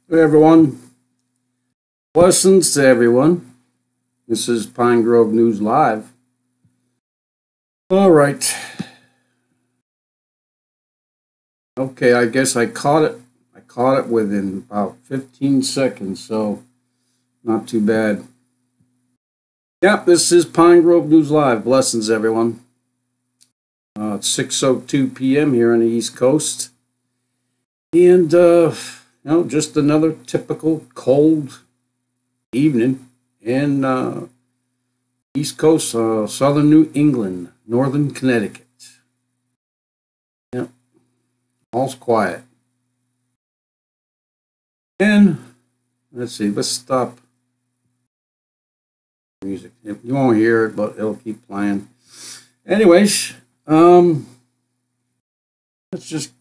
Hey everyone, blessings to everyone. This is Pine Grove News Live. All right. Okay, I guess I caught it. I caught it within about 15 seconds, so not too bad. Yep, this is Pine Grove News Live. Blessings, everyone. It's 6:02 p.m. here on the East Coast, and just another typical cold evening in East Coast, southern New England, northern Connecticut. Yep, all's quiet. And let's see, let's stop music. You won't hear it, but it'll keep playing. Anyways, let's just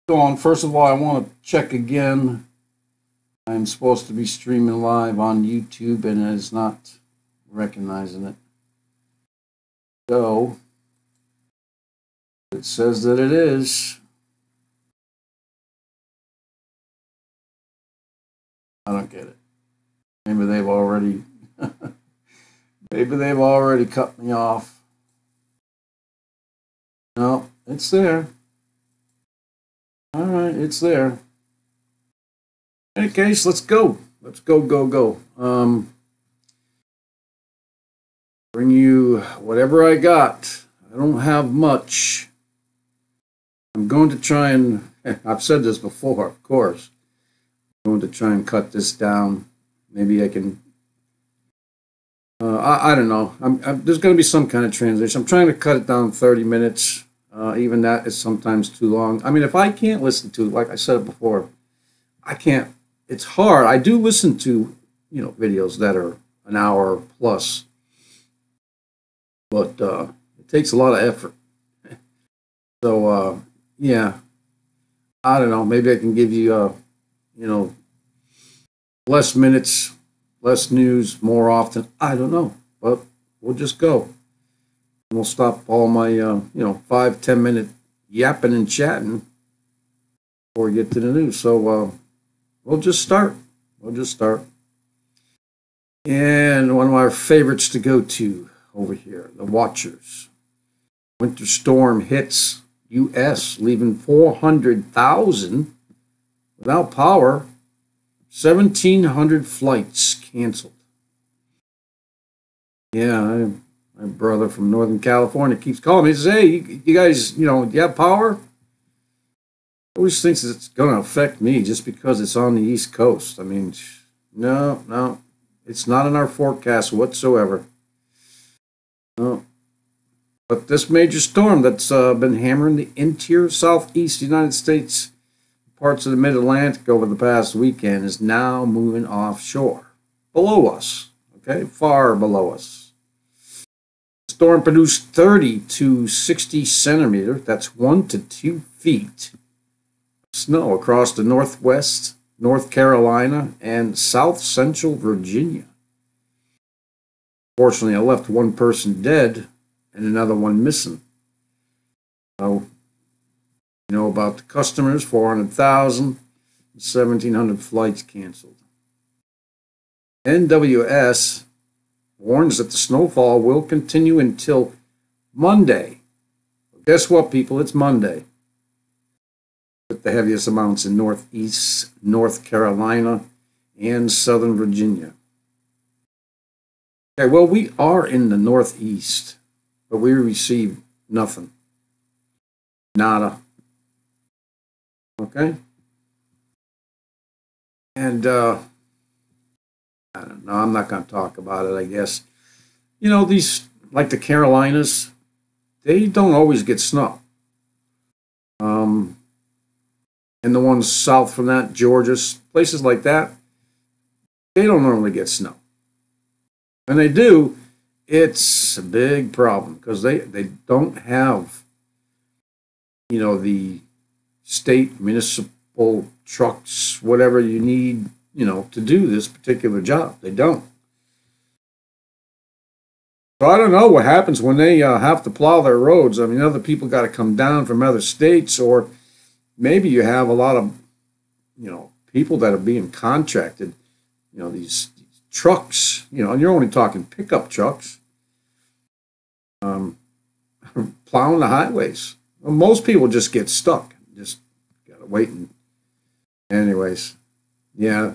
go on. First of all, I want to check again. I'm supposed to be streaming live on YouTube, and it is not recognizing it. So it says that it is. I don't get it. Maybe they've already cut me off. No, it's there. All right, it's there. In any case, let's go. Let's go. Bring you whatever I got. I don't have much. I'm going to try and, I've said this before, of course. I'm going to try and cut this down. Maybe I can, I don't know. There's going to be some kind of transition. I'm trying to cut it down 30 minutes. Even that is sometimes too long. I mean, if I can't listen to it, like I said before, I can't. It's hard. I do listen to, videos that are an hour plus, but it takes a lot of effort. So, yeah, I don't know. Maybe I can give you, less minutes, less news, more often. I don't know, but we'll just go. We'll stop all my, 5-10 minute yapping and chatting before we get to the news. So we'll just start. And one of our favorites to go to over here, the Watchers. Winter storm hits U.S., leaving 400,000 without power. 1,700 flights canceled. Yeah, my brother from Northern California keeps calling me. He says, hey, you guys, do you have power? Always thinks it's going to affect me just because it's on the East Coast. I mean, no, it's not in our forecast whatsoever. No. But this major storm that's been hammering the interior southeast United States, parts of the mid-Atlantic over the past weekend, is now moving offshore, below us, okay, far below us. The storm produced 30 to 60 centimeters, that's 1 to 2 feet, snow across the Northwest, North Carolina, and South Central Virginia. Fortunately, I left one person dead and another one missing. So, about the customers, 400,000, 1,700 flights canceled. NWS warns that the snowfall will continue until Monday. Guess what, people? It's Monday. With the heaviest amounts in northeast North Carolina and southern Virginia. Okay, well, we are in the northeast, but we receive nothing. Nada. Okay? And, I don't know, I'm not going to talk about it, I guess. These, like the Carolinas, they don't always get snow. And the ones south from that, Georgia, places like that, they don't normally get snow. When they do, it's a big problem because they don't have, the state, municipal trucks, whatever you need, to do this particular job. They don't. So I don't know what happens when they have to plow their roads. I mean, other people got to come down from other states, or maybe you have a lot of, people that are being contracted, these trucks, and you're only talking pickup trucks, plowing the highways. Well, most people just get stuck. Just gotta wait. And anyways, yeah.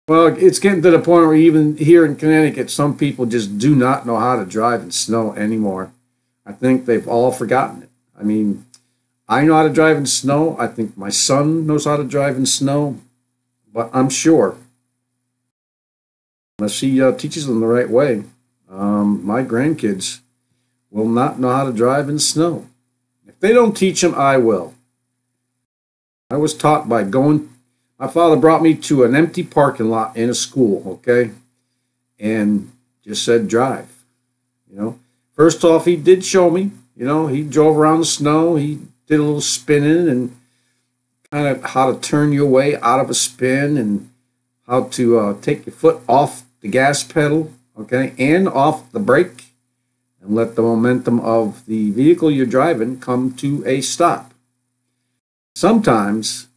Well, it's getting to the point where even here in Connecticut, some people just do not know how to drive in snow anymore. I think they've all forgotten it. I mean, I know how to drive in snow. I think my son knows how to drive in snow. But I'm sure, unless he teaches them the right way, my grandkids will not know how to drive in snow. If they don't teach them, I will. I was taught by going. My father brought me to an empty parking lot in a school, okay, and just said drive. First off, he did show me. He drove around the snow. He did a little spinning and kind of how to turn your way out of a spin and how to take your foot off the gas pedal, okay, and off the brake, and let the momentum of the vehicle you're driving come to a stop. Sometimes,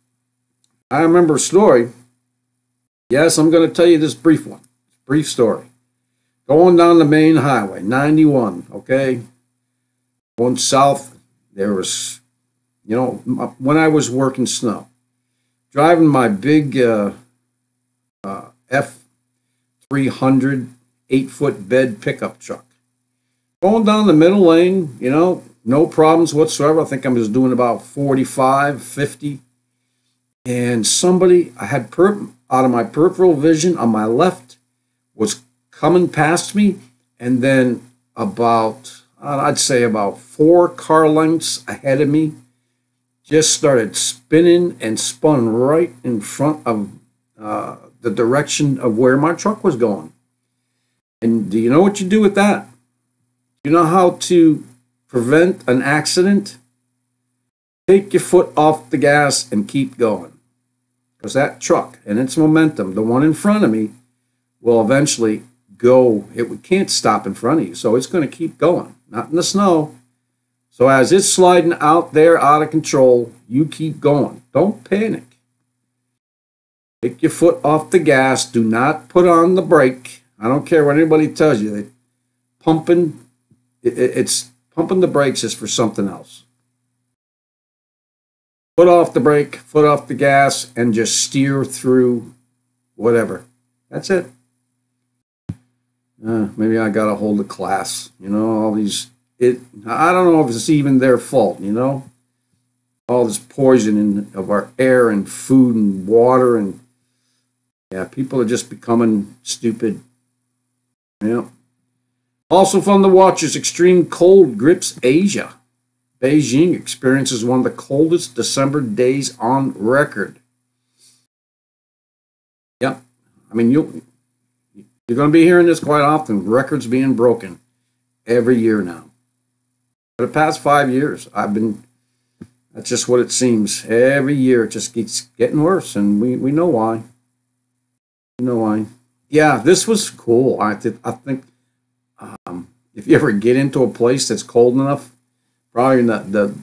I remember a story. Yes, I'm going to tell you this brief one. Brief story. Going down the main highway, 91, okay? Going south, there was, when I was working snow, driving my big F300 8-foot bed pickup truck. Going down the middle lane, no problems whatsoever. I think I was doing about 45, 50. And somebody I had out of my peripheral vision on my left was coming past me, and then I'd say about 4 car lengths ahead of me just started spinning and spun right in front of the direction of where my truck was going. And do you know what you do with that? You know how to prevent an accident? Take your foot off the gas and keep going. Because that truck and its momentum, the one in front of me, will eventually go. It can't stop in front of you, so it's going to keep going. Not in the snow. So as it's sliding out there out of control, you keep going. Don't panic. Take your foot off the gas. Do not put on the brake. I don't care what anybody tells you. It's pumping the brakes is for something else. Foot off the brake, foot off the gas, and just steer through whatever. That's it. Maybe I got to hold a class. All these. I don't know if it's even their fault. All this poisoning of our air and food and water, and yeah, people are just becoming stupid. Yeah. Also from the watchers, extreme cold grips Asia. Beijing experiences one of the coldest December days on record. Yep. I mean, you're going to be hearing this quite often. Records being broken every year now. For the past 5 years, that's just what it seems. Every year it just keeps getting worse, and we know why. We know why. Yeah, this was cool. I think if you ever get into a place that's cold enough, probably in the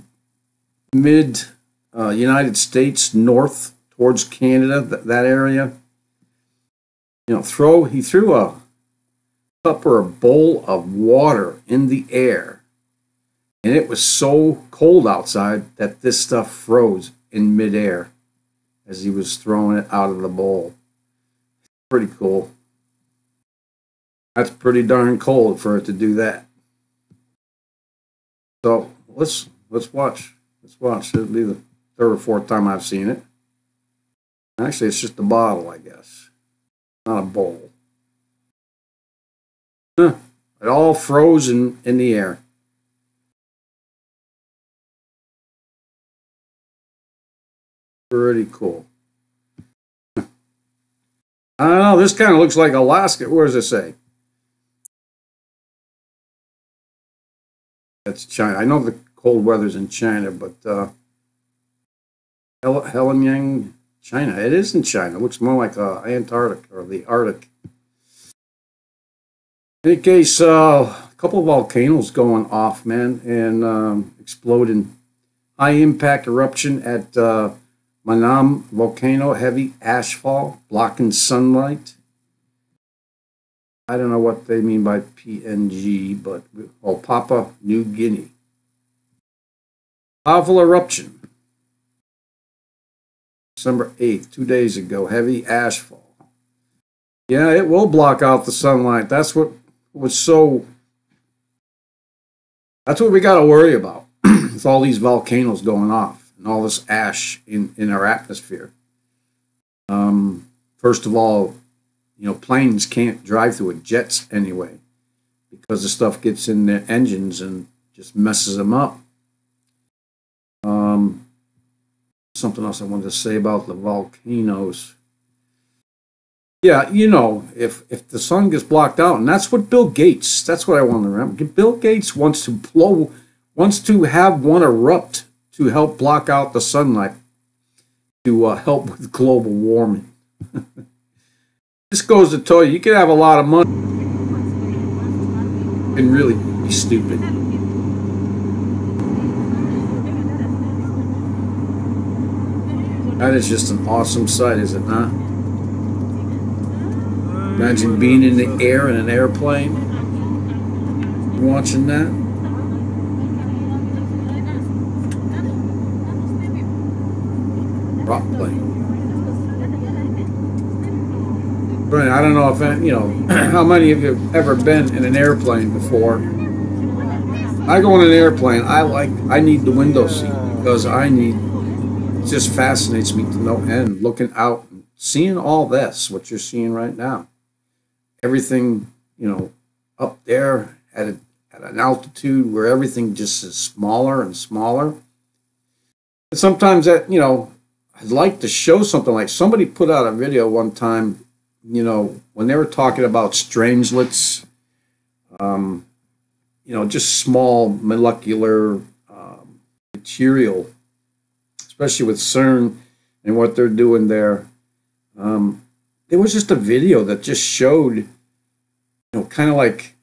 mid United States, north towards Canada, that area, he threw a cup or a bowl of water in the air, and it was so cold outside that this stuff froze in midair as he was throwing it out of the bowl. Pretty cool. That's pretty darn cold for it to do that. So let's watch. Let's watch. It'll be the 3rd or 4th time I've seen it. Actually, it's just a bottle, I guess. Not a bowl. It all froze in the air. Pretty cool. I don't know. This kind of looks like Alaska. Where does it say? That's China. I know the cold weather's in China, but Heliang, China. It is in China. It looks more like Antarctic or the Arctic. In any case, a couple of volcanoes going off, man, and exploding. High impact eruption at Manam volcano, heavy ashfall, blocking sunlight. I don't know what they mean by P.N.G, but Papua New Guinea. Powerful eruption. December 8th, 2 days ago, heavy ashfall. Yeah, it will block out the sunlight. That's what was so. That's what we got to worry about with all these volcanoes going off and all this ash in our atmosphere. First of all, planes can't drive through it, jets anyway, because the stuff gets in their engines and just messes them up. Something else I wanted to say about the volcanoes. Yeah, if the sun gets blocked out, and that's what Bill Gates, that's what I want to remember. Bill Gates wants to have one erupt to help block out the sunlight, to help with global warming. This goes to tell you, you can have a lot of money and really be stupid. That is just an awesome sight, is it not? Imagine being in the air in an airplane, watching that. Prop plane. Right, I don't know if how many of you have ever been in an airplane before. I go in an airplane. I need the window seat because it just fascinates me to no end. Looking out and seeing all this, what you're seeing right now. Everything, up there at an altitude where everything just is smaller and smaller. And sometimes I'd like to show something like somebody put out a video one time, when they were talking about strangelets, just small molecular material, especially with CERN and what they're doing there. There was just a video that just showed, kind of like,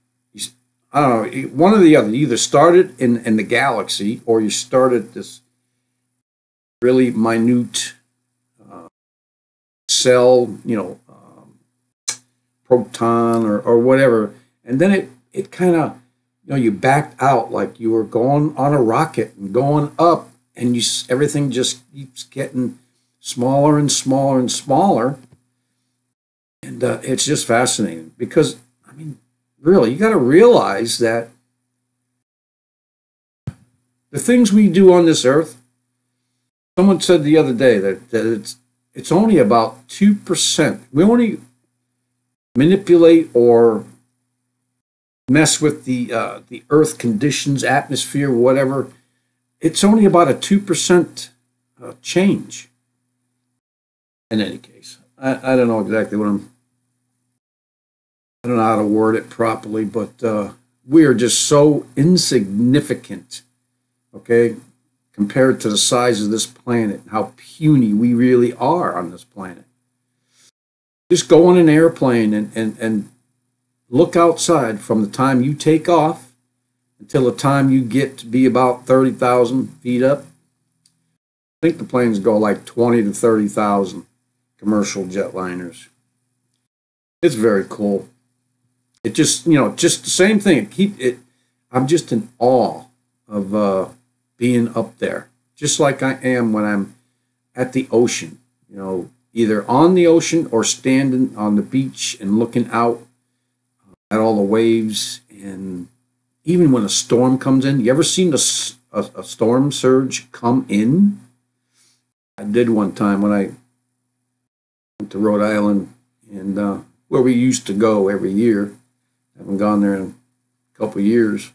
I don't know, one or the other. You either started in the galaxy or you started this really minute cell, proton or whatever. And then it kind of, you backed out like you were going on a rocket and going up, and everything just keeps getting smaller and smaller and smaller. And it's just fascinating because, really, you got to realize that the things we do on this earth, someone said the other day that it's only about 2%. We only manipulate or mess with the earth conditions, atmosphere, whatever. It's only about a 2% change. In any case, I don't know exactly I don't know how to word it properly, but we are just so insignificant, okay, compared to the size of this planet, how puny we really are on this planet. Just go on an airplane and look outside from the time you take off until the time you get to be about 30,000 feet up. I think the planes go like 20 to 30,000 commercial jetliners. It's very cool. It just, just the same thing. I'm just in awe of being up there, just like I am when I'm at the ocean, either on the ocean or standing on the beach and looking out at all the waves. And even when a storm comes in, you ever seen a storm surge come in? I did one time when I went to Rhode Island, and where we used to go every year. I haven't gone there in a couple of years.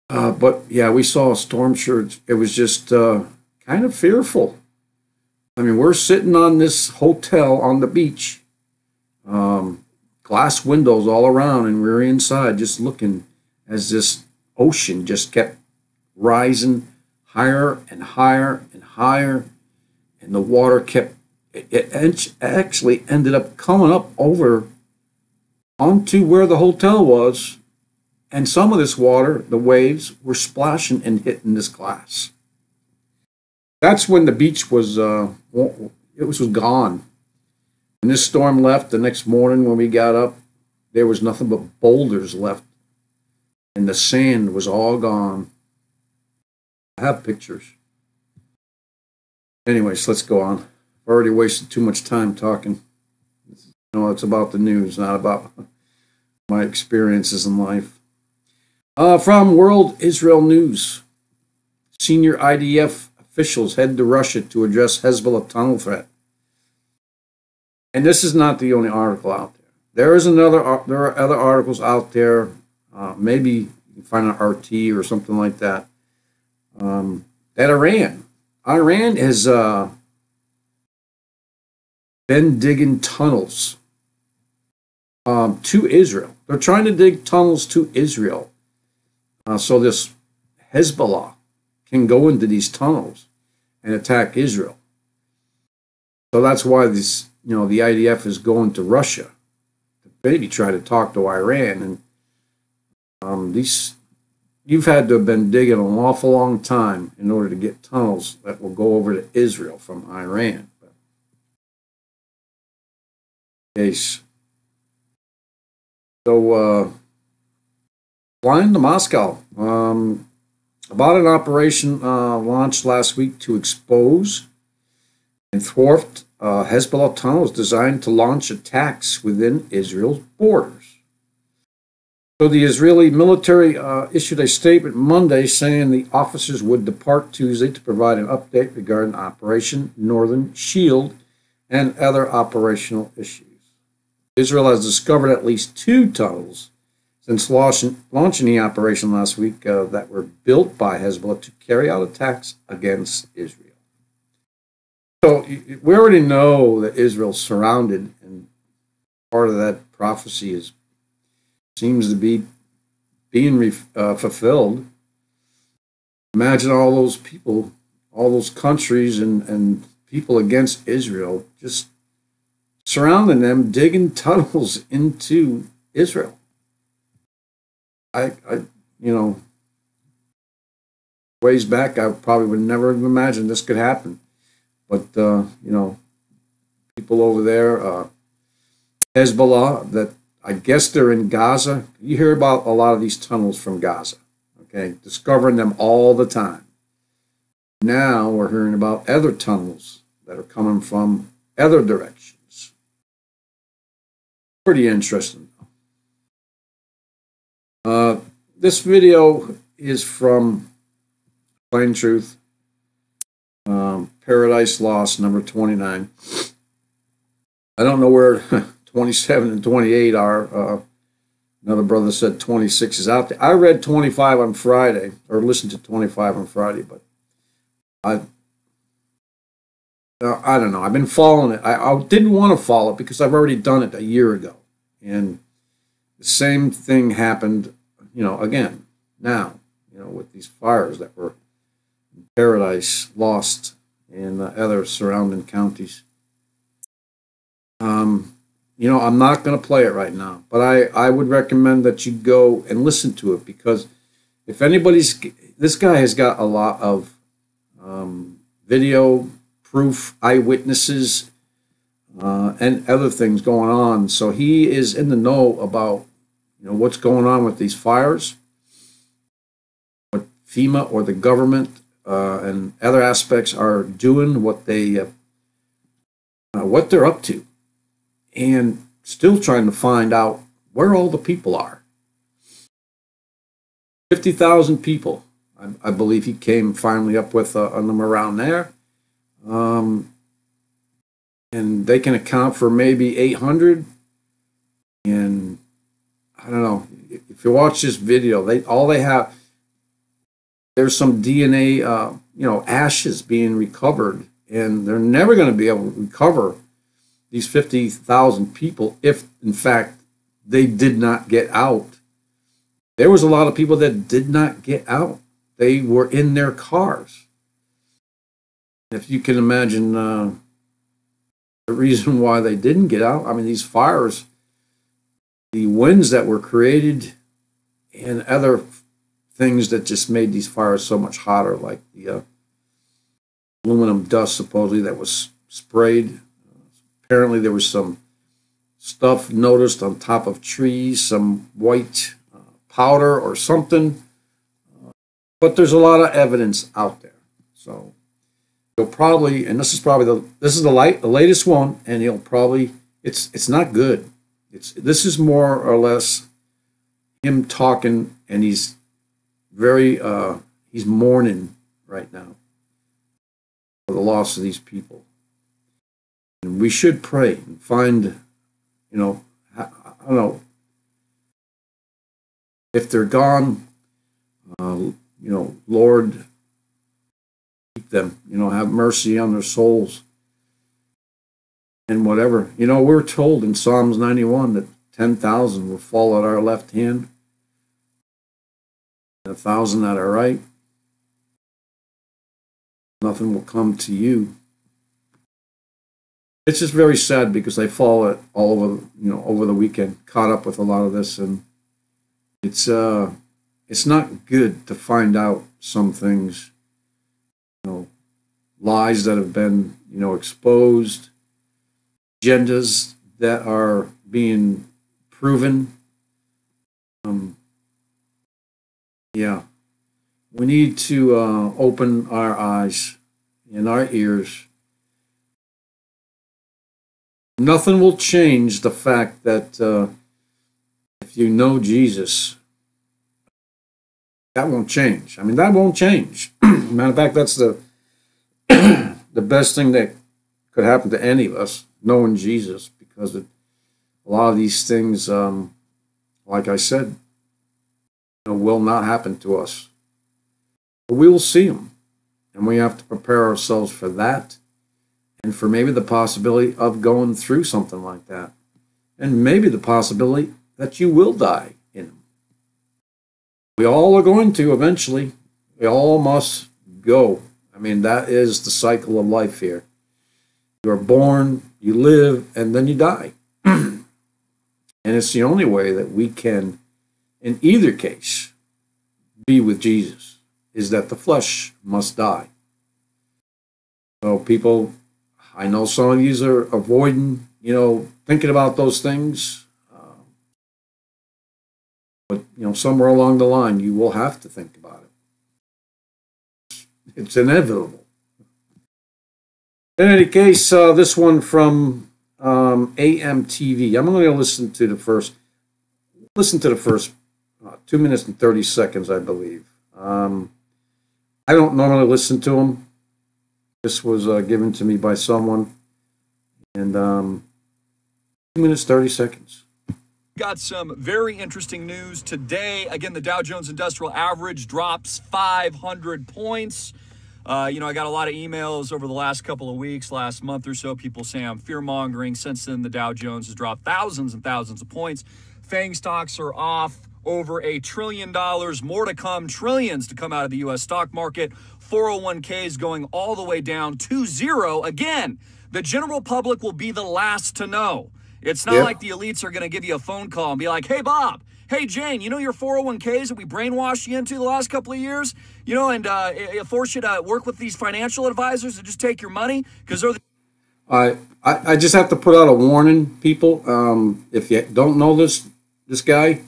But yeah, we saw a storm surge. It was just kind of fearful. We're sitting on this hotel on the beach, glass windows all around, and we're inside just looking as this ocean just kept rising higher and higher and higher, and the water kept, it actually ended up coming up over onto where the hotel was, and some of this water, the waves, were splashing and hitting this glass. That's when the beach was it was gone. When this storm left, the next morning when we got up, there was nothing but boulders left, and the sand was all gone. I have pictures. Anyways, let's go on. I've already wasted too much time talking. It's about the news, not about my experiences in life. From World Israel News, senior IDF officials head to Russia to address Hezbollah tunnel threat. And this is not the only article out there. There are other articles out there. Maybe you can find an RT or something like that. That Iran has been digging tunnels to Israel. They're trying to dig tunnels to Israel, so this Hezbollah can go into these tunnels and attack Israel. So that's why the IDF is going to Russia to maybe try to talk to Iran. And you've had to have been digging an awful long time in order to get tunnels that will go over to Israel from Iran. Case. So, flying to Moscow. About an operation launched last week to expose and thwart Hezbollah tunnels designed to launch attacks within Israel's borders. So the Israeli military issued a statement Monday saying the officers would depart Tuesday to provide an update regarding Operation Northern Shield and other operational issues. Israel has discovered at least 2 tunnels since launching the operation last week that were built by Hezbollah to carry out attacks against Israel. So we already know that Israel's surrounded, and part of that prophecy seems to be being fulfilled. Imagine all those people, all those countries and people against Israel just surrounding them, digging tunnels into Israel. Ways back, I probably would never have imagined this could happen. But, people over there, Hezbollah, that I guess they're in Gaza. You hear about a lot of these tunnels from Gaza, okay? Discovering them all the time. Now we're hearing about other tunnels that are coming from other directions. Pretty interesting. This video is from Plain Truth, Paradise Lost, number 29. I don't know where 27 and 28 are. Another brother said 26 is out there. I read 25 on Friday, or listened to 25 on Friday, but I don't know. I've been following it. I didn't want to follow it because I've already done it a year ago. And the same thing happened, again, now, with these fires that were in Paradise Lost and other surrounding counties. I'm not going to play it right now, but I would recommend that you go and listen to it, because if this guy has got a lot of video proof, eyewitnesses, and other things going on. So he is in the know about, what's going on with these fires, what FEMA or the government and other aspects are doing, what they're up to, and still trying to find out where all the people are. 50,000 people, I believe he came finally up with a number around there. And they can account for maybe 800. And I don't know, if you watch this video, they have, there's some DNA, ashes being recovered, and they're never going to be able to recover these 50,000 people if, in fact, they did not get out. There was a lot of people that did not get out. They were in their cars. If you can imagine the reason why they didn't get out, I mean, these fires, the winds that were created and other things that just made these fires so much hotter, like the aluminum dust supposedly that was sprayed. Apparently there was some stuff noticed on top of trees, some white powder or something. But there's a lot of evidence out there. So you'll probably, and this is the latest one, and he'll probably, it's not good. This is more or less him talking, and he's mourning right now for the loss of these people. And we should pray and find, I don't know, if they're gone, Lord, keep them, have mercy on their souls and whatever. We're told in Psalms 91 that 10,000 will fall at our left hand, and 1,000 at our right. Nothing will come to you. It's just very sad because I follow it all over, over the weekend, caught up with a lot of this, and it's not good to find out some things, lies that have been, exposed, agendas that are being proven. We need to open our eyes and our ears. Nothing will change the fact that if you know Jesus, that won't change. That won't change. Matter of fact, that's the best thing that could happen to any of us, knowing Jesus, because a lot of these things, like I said, will not happen to us. But we will see them, and we have to prepare ourselves for that, and for maybe the possibility of going through something like that, and maybe the possibility that you will die in them. We all are going to eventually. We all must go. That is the cycle of life here. You are born, you live, and then you die. And it's the only way that we can, in either case, be with Jesus, is that the flesh must die. So people, I know some of you are avoiding, thinking about those things. But, somewhere along the line, you will have to think about it. It's inevitable. In any case, this one from AMTV. I'm only going to listen to the first 2 minutes and 30 seconds, I believe. I don't normally listen to them. This was given to me by someone. And 2 minutes, 30 seconds. Got some very interesting news today. Again, the Dow Jones Industrial Average drops 500 points. I got a lot of emails over the last couple of weeks, last month or so, people saying I'm fear-mongering. Since then, the Dow Jones has dropped thousands and thousands of points. FANG stocks are off over $1 trillion. More to come, trillions to come out of the U.S. stock market. 401ks going all the way down to zero. Again, the general public will be the last to know. It's not like the elites are going to give you a phone call and be like, hey, Bob, hey, Jane, your 401ks that we brainwashed you into the last couple of years, and force you to work with these financial advisors to just take your money because they're I just have to put out a warning, people. If you don't know this guy,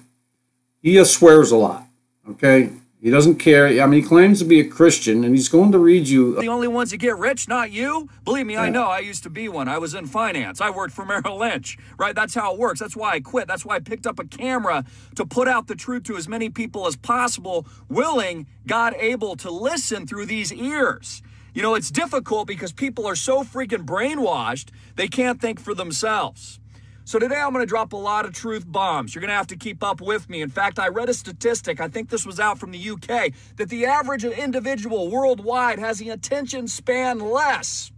he swears a lot, okay? He doesn't care. He claims to be a Christian, and he's going to read you. The only ones that get rich, not you. Believe me, I know. I used to be one. I was in finance. I worked for Merrill Lynch, right? That's how it works. That's why I quit. That's why I picked up a camera to put out the truth to as many people as possible, willing, God able to listen through these ears. It's difficult because people are so freaking brainwashed, they can't think for themselves. So today I'm going to drop a lot of truth bombs. You're going to have to keep up with me. In fact, I read a statistic, I think this was out from the UK, that the average individual worldwide has an attention span less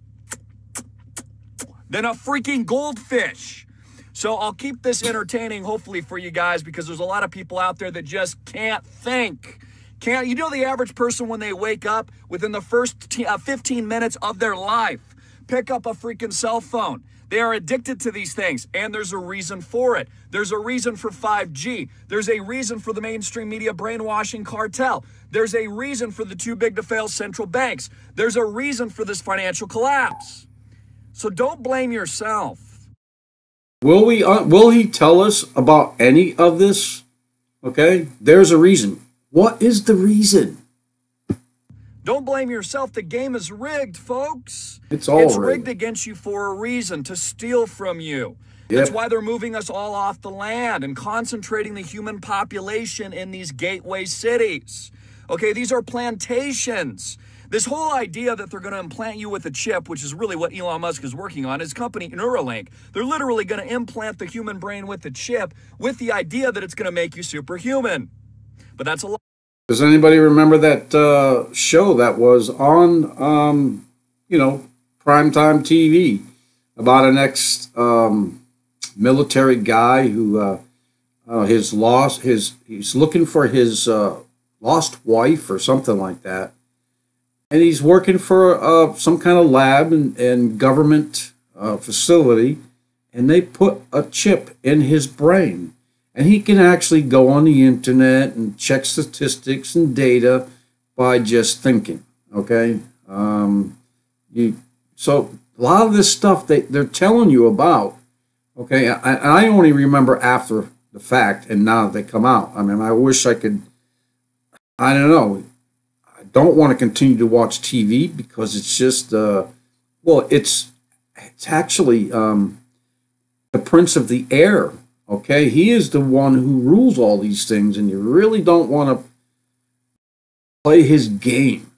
than a freaking goldfish. So I'll keep this entertaining, hopefully, for you guys, because there's a lot of people out there that just can't think. The average person, when they wake up, within the first 15 minutes of their life, pick up a freaking cell phone. They are addicted to these things, and there's a reason for it. There's a reason for 5G. There's a reason for the mainstream media brainwashing cartel. There's a reason for the too big to fail central banks. There's a reason for this financial collapse. So don't blame yourself. Will he tell us about any of this? Okay, there's a reason. What is the reason? Don't blame yourself. The game is rigged, folks. It's rigged against you for a reason, to steal from you. Yep. That's why they're moving us all off the land and concentrating the human population in these gateway cities. Okay, these are plantations. This whole idea that they're going to implant you with a chip, which is really what Elon Musk is working on, his company Neuralink. They're literally going to implant the human brain with the chip with the idea that it's going to make you superhuman. But that's a lie. Does anybody remember that show that was on, primetime TV about an ex-military guy who he's looking for his lost wife or something like that, and he's working for some kind of lab and government facility, and they put a chip in his brain. And he can actually go on the internet and check statistics and data by just thinking, okay? So a lot of this stuff they're telling you about, okay? I only remember after the fact and now that they come out. I mean, I wish I could, I don't know. I don't want to continue to watch TV because it's just, it's actually the prince of the air. Okay, he is the one who rules all these things, and you really don't want to play his game.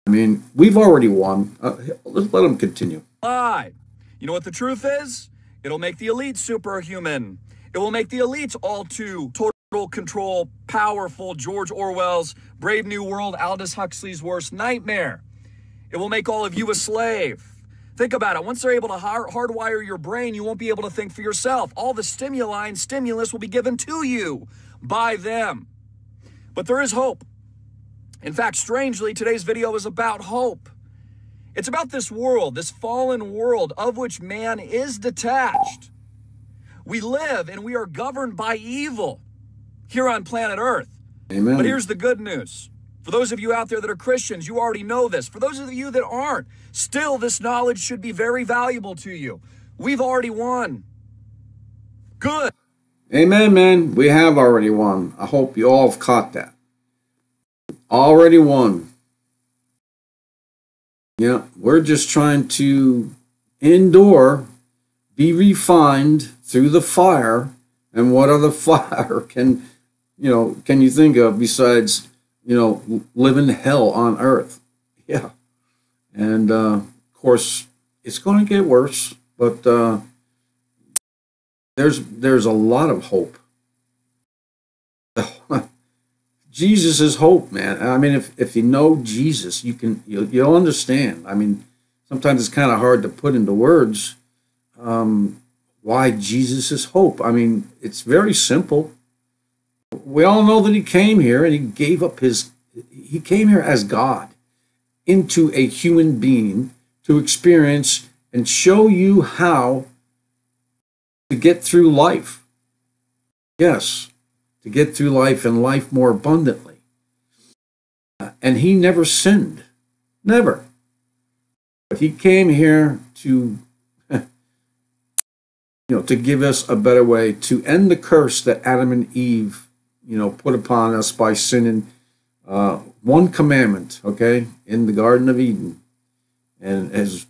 I mean, we've already won. Let's let him continue. Lie. You know what the truth is? It'll make the elite superhuman. It will make the elites all too total control, powerful, George Orwell's Brave New World, Aldous Huxley's worst nightmare. It will make all of you a slave. Think about it. Once they're able to hardwire your brain, you won't be able to think for yourself. All the stimuli and stimulus will be given to you by them. But there is hope. In fact, strangely, today's video is about hope. It's about this world, this fallen world of which man is detached. We live and we are governed by evil here on planet Earth. Amen. But here's the good news. For those of you out there that are Christians, you already know this. For those of you that aren't, still this knowledge should be very valuable to you. We've already won. Good. Amen, man. We have already won. I hope you all have caught that. Already won. Yeah, we're just trying to endure, be refined through the fire. And what other fire can you think of besides living hell on earth? Yeah. And, of course, it's going to get worse, but there's a lot of hope. Jesus is hope, man. I mean, if you know Jesus, you'll understand. I mean, sometimes it's kind of hard to put into words why Jesus is hope. I mean, it's very simple. We all know that he came here and he came here as God into a human being to experience and show you how to get through life. Yes, to get through life and life more abundantly. And he never sinned. Never. But he came here to to give us a better way, to end the curse that Adam and Eve put upon us by sinning one commandment, okay, in the Garden of Eden. And as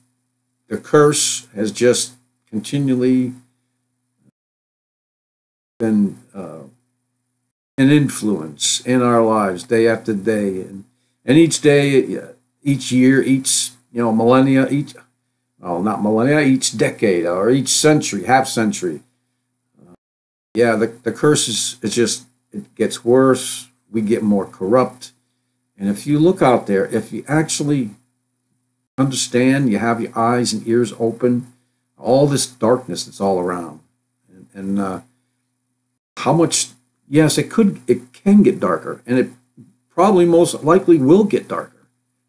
the curse has just continually been an influence in our lives day after day. And each day, each year, each millennia, each decade or each century, half century. The curse is just, it gets worse. We get more corrupt. And if you look out there, if you actually understand, you have your eyes and ears open, all this darkness that's all around. And how much, yes, it can get darker. And it probably most likely will get darker.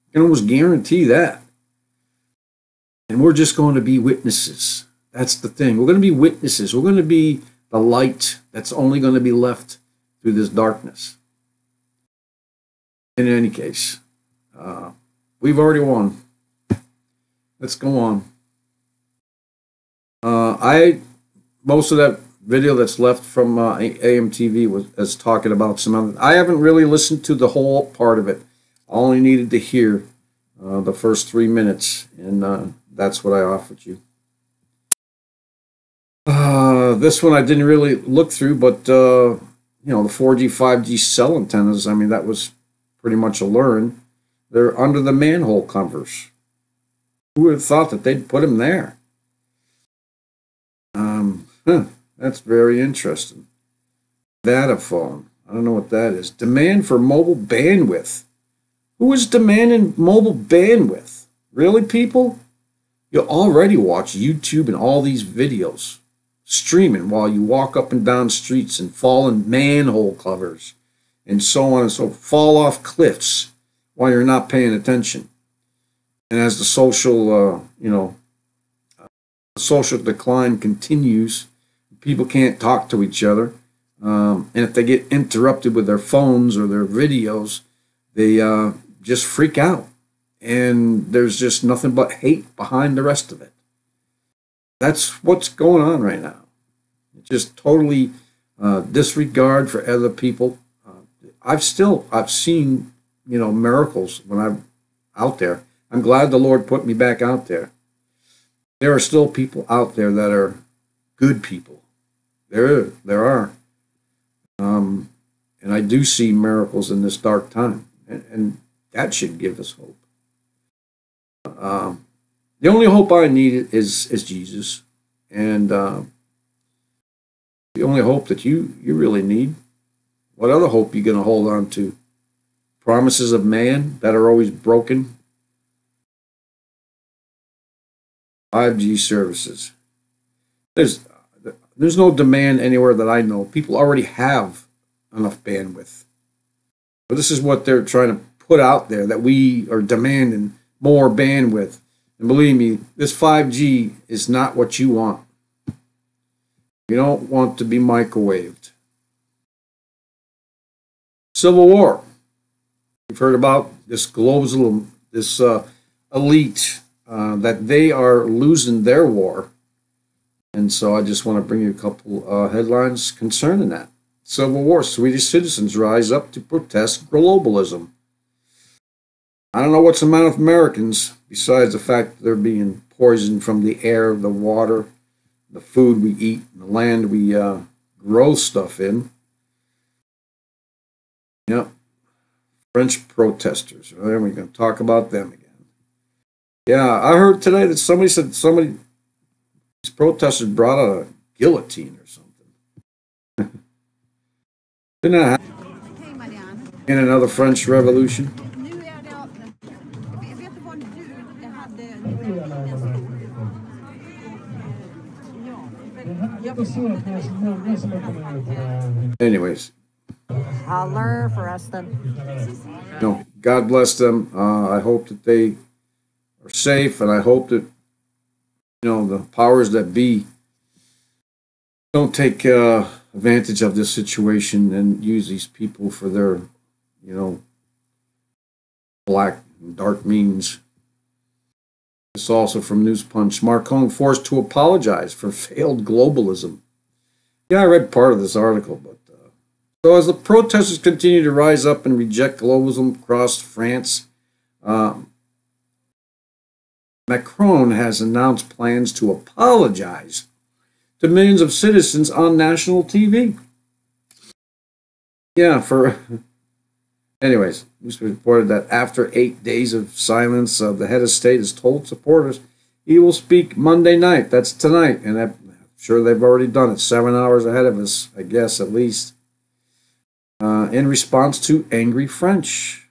I can almost guarantee that. And we're just going to be witnesses. That's the thing. We're going to be witnesses. We're going to be the light that's only going to be left through this darkness. In any case, we've already won. Let's go on. Most of that video that's left from AMTV was talking about some other. I haven't really listened to the whole part of it. I only needed to hear the first 3 minutes, and that's what I offered you. This one I didn't really look through, but the 4G, 5G cell antennas. I mean, that was pretty much a learn. They're under the manhole covers. Who would have thought that they'd put them there? That's very interesting. Vodafone. I don't know what that is. Demand for mobile bandwidth. Who is demanding mobile bandwidth? Really, people? You already watch YouTube and all these videos streaming while you walk up and down streets and fall in manhole covers and so on and so forth. Fall off cliffs while you're not paying attention. And as the social decline continues, people can't talk to each other. And if they get interrupted with their phones or their videos, they just freak out. And there's just nothing but hate behind the rest of it. That's what's going on right now. Just totally disregard for other people. I've seen, miracles when I'm out there. I'm glad the Lord put me back out there. There are still people out there that are good people. There are. And I do see miracles in this dark time. And that should give us hope. The only hope I need is Jesus. And the only hope that you really need. What other hope are you going to hold on to? Promises of man that are always broken? 5G services. There's no demand anywhere that I know. People already have enough bandwidth. But this is what they're trying to put out there, that we are demanding more bandwidth. And believe me, this 5G is not what you want. You don't want to be microwaved. Civil war. You've heard about this globalism, this elite, that they are losing their war. And so I just want to bring you a couple headlines concerning that. Civil war. Swedish citizens rise up to protest globalism. I don't know what's the matter with Americans, besides the fact that they're being poisoned from the air, the water, the food we eat, the land we grow stuff in. Yep. French protesters. Well, we're going to talk about them again. Yeah, I heard today that somebody said these protesters brought out a guillotine or something. Didn't that happen in another French Revolution? Anyways. Holler for us then. God bless them. I hope that they are safe, and I hope that the powers that be don't take advantage of this situation and use these people for their black and dark means. This also from News Punch. Macron forced to apologize for failed globalism. Yeah, I read part of this article, but so as the protesters continue to rise up and reject globalism across France, Macron has announced plans to apologize to millions of citizens on national TV. Yeah, anyways, news reported that after 8 days of silence, the head of state has told supporters he will speak Monday night. That's tonight, and I'm sure they've already done it. 7 hours ahead of us, I guess, at least. In response to angry French.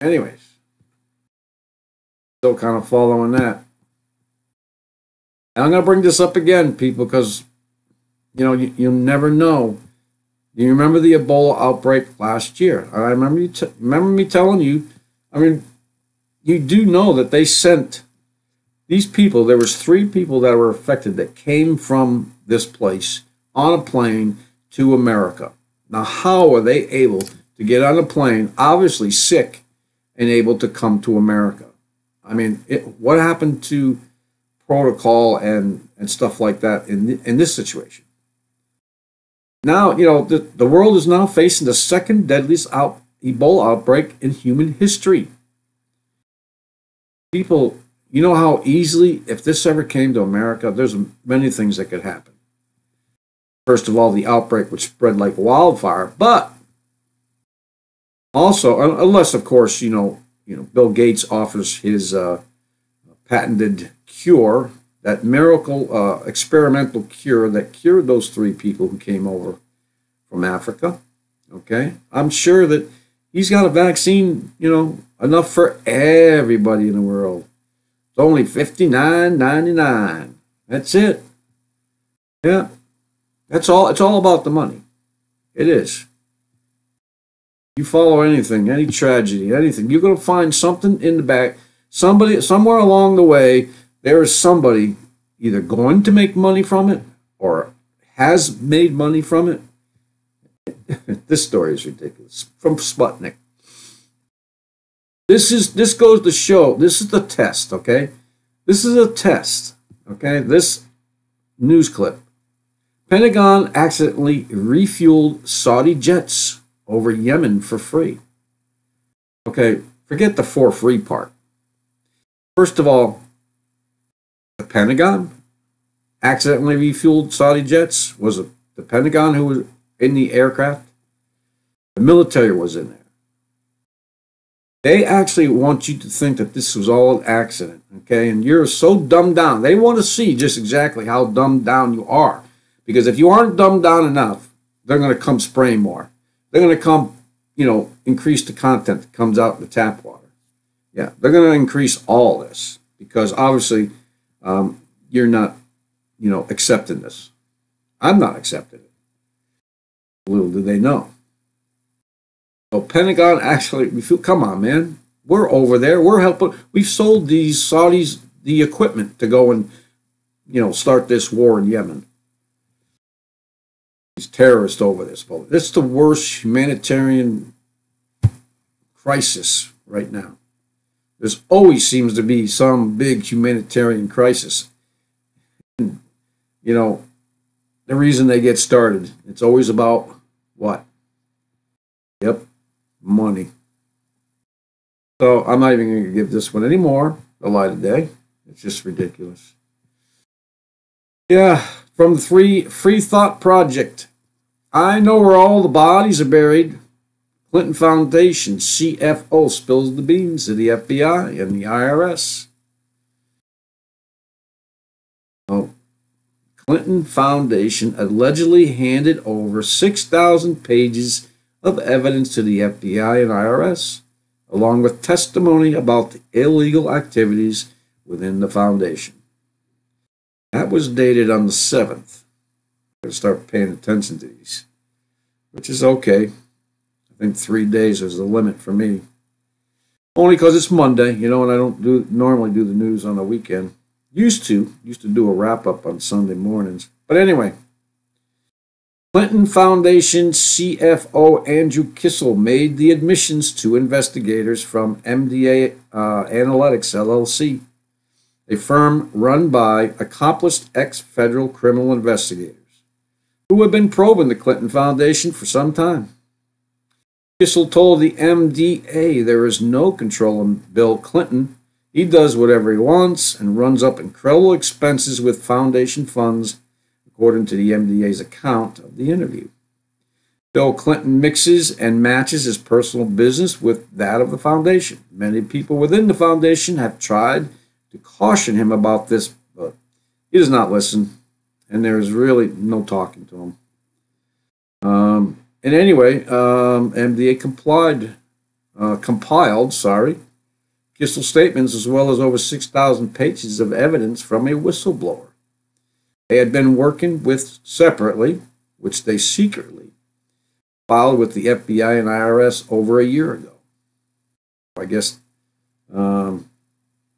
Anyways, still kind of following that. And I'm going to bring this up again, people, because, you never know. Do you remember the Ebola outbreak last year? I remember me telling you, you do know that they sent these people, there was 3 people that were affected that came from this place on a plane to America. Now, how are they able to get on a plane, obviously sick, and able to come to America? I mean, what happened to protocol and stuff like that in this situation? Now, the world is now facing the second deadliest Ebola outbreak in human history. People, you know how easily, if this ever came to America, there's many things that could happen. First of all, the outbreak would spread like wildfire, but also, unless, of course, Bill Gates offers his patented cure, that miracle experimental cure that cured those 3 people who came over from Africa. Okay, I'm sure that he's got a vaccine, enough for everybody in the world. It's only $59.99. That's it. Yeah, that's all. It's all about the money. It is. You follow anything, any tragedy, anything, you're going to find something in the back. Somebody, somewhere along the way, there is somebody either going to make money from it or has made money from it. This story is ridiculous. From Sputnik. This goes to show, this is the test, okay? This is a test, okay? This news clip. Pentagon accidentally refueled Saudi jets over Yemen for free. Okay, forget the for free part. First of all, the Pentagon accidentally refueled Saudi jets. Was it the Pentagon who was in the aircraft? The military was in there. They actually want you to think that this was all an accident, okay? And you're so dumbed down. They want to see just exactly how dumbed down you are. Because if you aren't dumbed down enough, they're going to come spraying more. They're going to come, increase the content that comes out in the tap water. Yeah, they're going to increase all this because obviously you're not, accepting this. I'm not accepting it. Little do they know. So Pentagon actually, come on, man. We're over there. We're helping. We've sold these Saudis the equipment to go and, start this war in Yemen. These terrorists over this. It's the worst humanitarian crisis right now. There's always seems to be some big humanitarian crisis. And, the reason they get started, it's always about what? Yep, money. So I'm not even going to give this one any more the light of day. It's just ridiculous. Yeah, from the Free Thought Project. I know where all the bodies are buried. Clinton Foundation CFO spills the beans to the FBI and the IRS. Oh, Clinton Foundation allegedly handed over 6,000 pages of evidence to the FBI and IRS, along with testimony about the illegal activities within the foundation. That was dated on the 7th. I'm going to start paying attention to these, which is okay. I think 3 days is the limit for me. Only because it's Monday, and I don't normally do the news on the weekend. Used to do a wrap-up on Sunday mornings. But anyway, Clinton Foundation CFO Andrew Kissel made the admissions to investigators from MDA Analytics, LLC, a firm run by accomplished ex-federal criminal investigators who have been probing the Clinton Foundation for some time. Kissel told the MDA there is no control on Bill Clinton. He does whatever he wants and runs up incredible expenses with foundation funds, according to the MDA's account of the interview. Bill Clinton mixes and matches his personal business with that of the foundation. Many people within the foundation have tried to caution him about this, but he does not listen, and there is really no talking to him. And anyway, MDA compiled Kissel statements as well as over 6,000 pages of evidence from a whistleblower they had been working with separately, which they secretly filed with the FBI and IRS over a year ago. I guess Time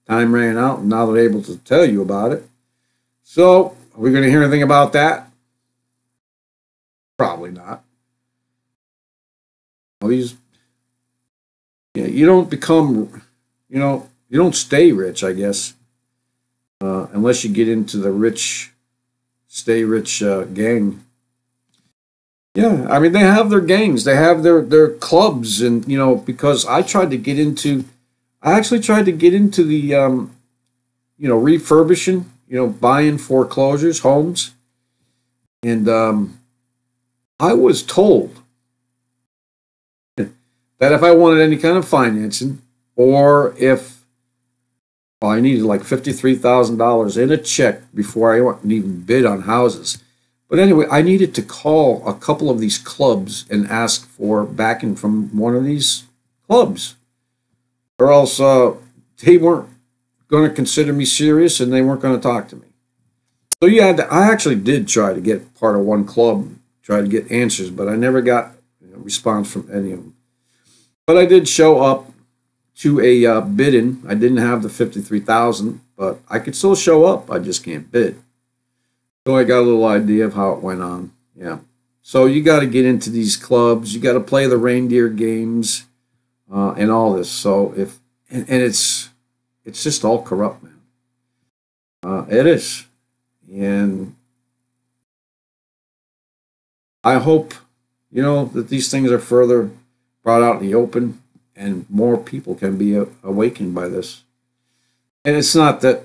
ran out, and now they're able to tell you about it. So, are we going to hear anything about that? Probably not. Well, you don't become, you don't stay rich, I guess, unless you get into the stay rich gang. Yeah, I mean, they have their gangs, they have their clubs, and, because I actually tried to get into the, refurbishing, buying foreclosures, homes. And I was told that if I wanted any kind of financing, or if I needed like $53,000 in a check before I went and even bid on houses. But anyway, I needed to call a couple of these clubs and ask for backing from one of these clubs, or else they weren't going to consider me serious, and they weren't going to talk to me. So yeah, I actually did try to get part of one club, try to get answers, but I never got a response from any of them. But I did show up to a bidding. I didn't have the 53,000, but I could still show up. I just can't bid. So I got a little idea of how it went on. Yeah. So you got to get into these clubs. You got to play the reindeer games and all this. So it's just all corrupt, man. It is. And I hope, that these things are further brought out in the open and more people can be awakened by this. And it's not that,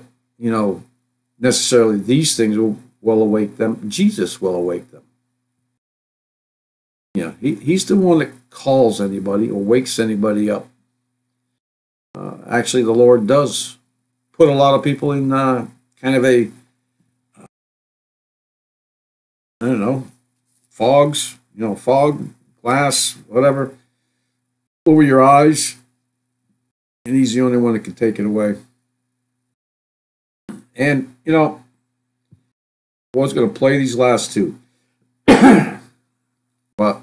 necessarily these things will awake them. Jesus will awake them. He's the one that calls anybody or wakes anybody up. Actually, the Lord does put a lot of people in kind of a, I don't know, fog, glass, whatever, over your eyes, and he's the only one that can take it away. And, I was going to play these last two, but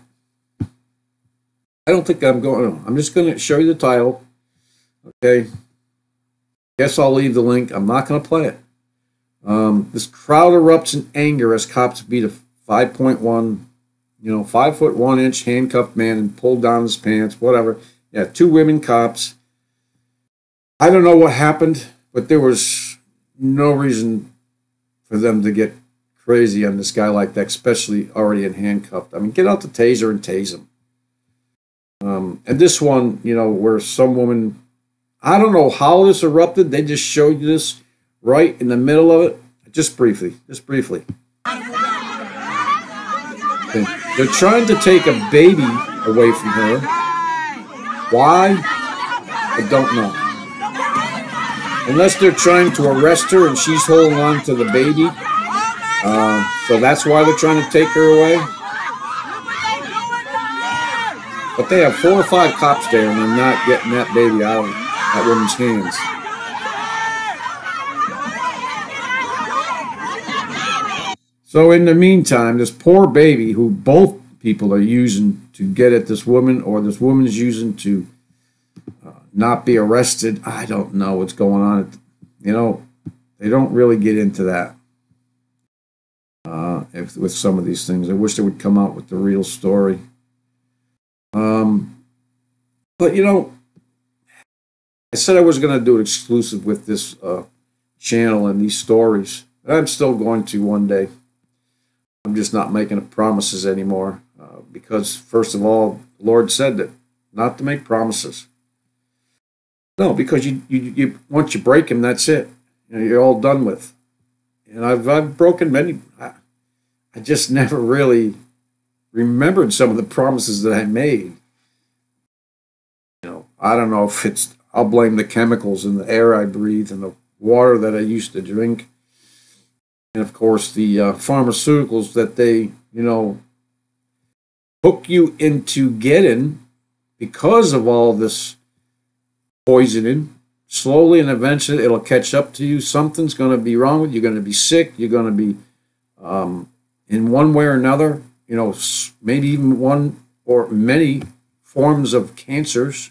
I don't think I'm going to. I'm just going to show you the title, okay? Guess I'll leave the link. I'm not going to play it. This crowd erupts in anger as cops beat a 5.1, 5'1" handcuffed man and pulled down his pants, whatever. Yeah, 2 women cops. I don't know what happened, but there was no reason for them to get crazy on this guy like that, especially already in handcuffed. I mean, get out the taser and tase him. And this one, where some woman, I don't know how this erupted. They just showed you this right in the middle of it. Just briefly. Okay. They're trying to take a baby away from her. Why? I don't know. Unless they're trying to arrest her and she's holding on to the baby. So that's why they're trying to take her away. But they have 4 or 5 cops there, and they're not getting that baby out of that woman's hands. So in the meantime, this poor baby, who both people are using to get at this woman, or this woman is using to not be arrested, I don't know what's going on. They don't really get into that with some of these things. I wish they would come out with the real story. But I said I was going to do an exclusive with this channel and these stories. I'm still going to one day. I'm just not making promises anymore because, first of all, the Lord said that not to make promises. No, because you once you break them, that's it. You're all done with. And I've broken many. I just never really remembered some of the promises that I made. I don't know if I'll blame the chemicals in the air I breathe and the water that I used to drink. And of course, the pharmaceuticals that they, hook you into getting because of all this poisoning. Slowly and eventually it'll catch up to you. Something's going to be wrong with you. You're going to be sick. You're going to be, in one way or another, maybe even one or many forms of cancers.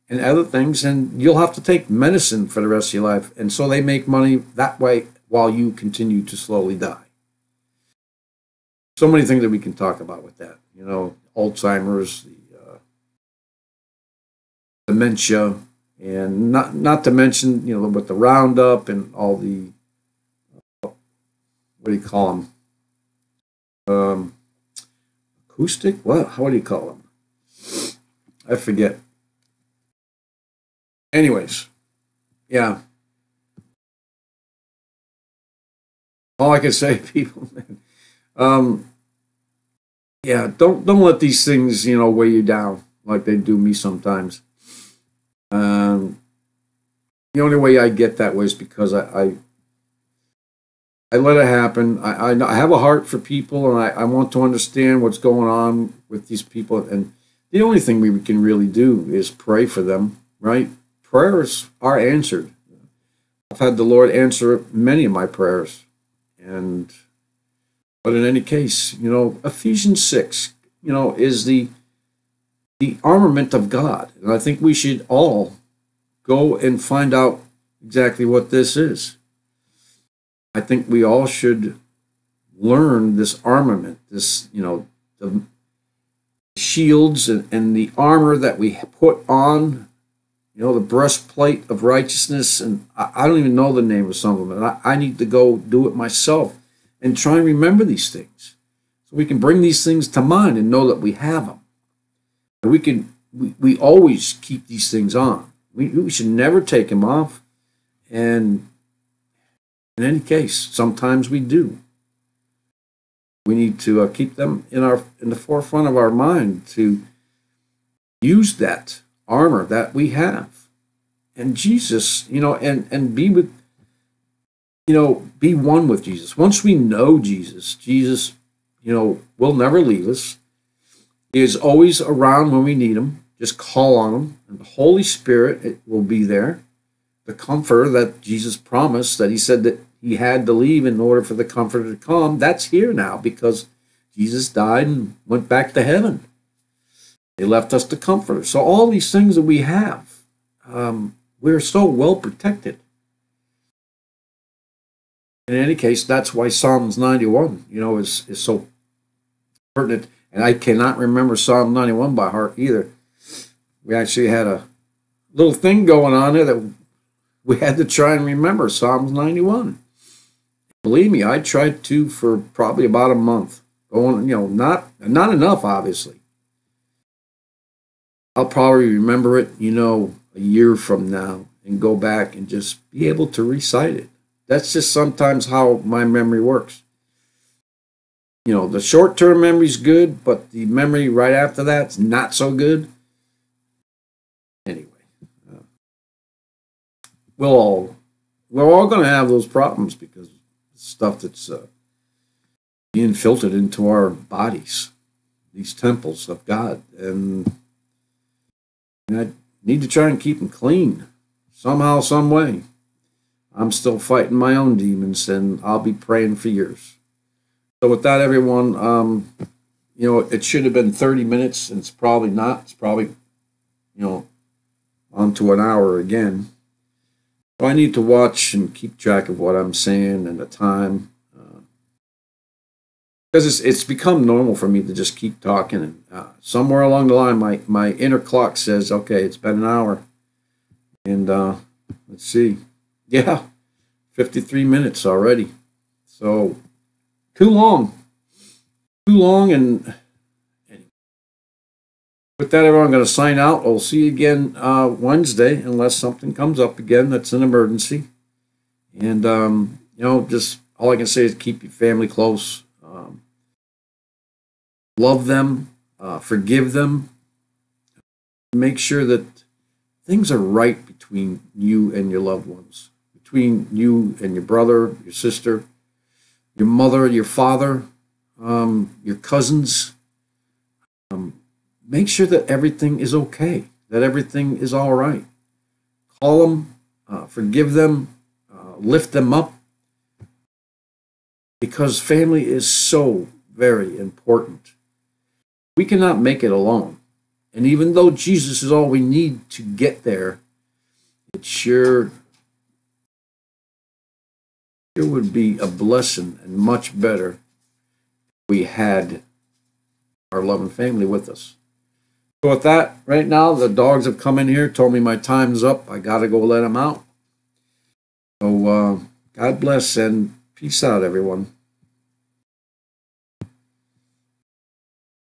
and other things, and you'll have to take medicine for the rest of your life. And so they make money that way while you continue to slowly die. So many things that we can talk about with that. You know, Alzheimer's, the dementia, and not to mention, you know, with the Roundup and all the, what do you call them? Acoustic? What? How do you call them? I forget. Anyways, yeah. All I can say, people, yeah, don't let these things, you know, weigh you down like they do me sometimes. The only way I get that way is because I let it happen. I have a heart for people, and I want to understand what's going on with these people. And the only thing we can really do is pray for them, right? Prayers are answered. I've had the Lord answer many of my prayers. But in any case, you know, Ephesians 6, you know, is the armament of God. And I think we should all go and find out exactly what this is. I think we all should learn this armament, this, you know, the shields and the armor that we put on, you know, the breastplate of righteousness. And I don't even know the name of some of them. And I need to go do it myself and try and remember these things so we can bring these things to mind and know that we have them. And we always keep these things on. We should never take them off. And in any case, sometimes we do. We need to keep them in the forefront of our mind to use that armor that we have. And Jesus, you know, and be with, you know, be one with Jesus. Once we know Jesus, you know, will never leave us. He is always around when we need him. Just call on him. And the Holy Spirit will be there. The comforter that Jesus promised, that he said that he had to leave in order for the comforter to come, that's here now because Jesus died and went back to heaven. They left us the comforter. So all these things that we have, we're so well protected. In any case, that's why Psalms 91, you know, is so pertinent. And I cannot remember Psalm 91 by heart either. We actually had a little thing going on there that we had to try and remember Psalms 91. Believe me, I tried to for probably about a month. Going, you know, not enough, obviously. I'll probably remember it, you know, a year from now and go back and just be able to recite it. That's just sometimes how my memory works. You know, the short-term memory's good, but the memory right after that's not so good. Anyway, we're all going to have those problems because stuff that's being filtered into our bodies, these temples of God, and I need to try and keep them clean somehow, some way. I'm still fighting my own demons, and I'll be praying for yours. So with that, everyone, you know, it should have been 30 minutes, and it's probably not. It's probably, you know, on to an hour again. So I need to watch and keep track of what I'm saying and the time. Because it's become normal for me to just keep talking. And somewhere along the line, my inner clock says, okay, it's been an hour. And let's see. Yeah, 53 minutes already. So too long. And with that, everyone, I'm going to sign out. I'll see you again Wednesday, unless something comes up again that's an emergency. And, you know, just all I can say is keep your family close. Love them. Forgive them. Make sure that things are right between you and your loved ones. Between you and your brother, your sister, your mother, your father, your cousins. Make sure that everything is okay, that everything is all right. Call them, forgive them, lift them up, because family is so very important. We cannot make it alone. And even though Jesus is all we need to get there, it would be a blessing and much better if we had our loving family with us. So with that, right now, the dogs have come in here, told me my time's up. I got to go let them out. So God bless and peace out, everyone.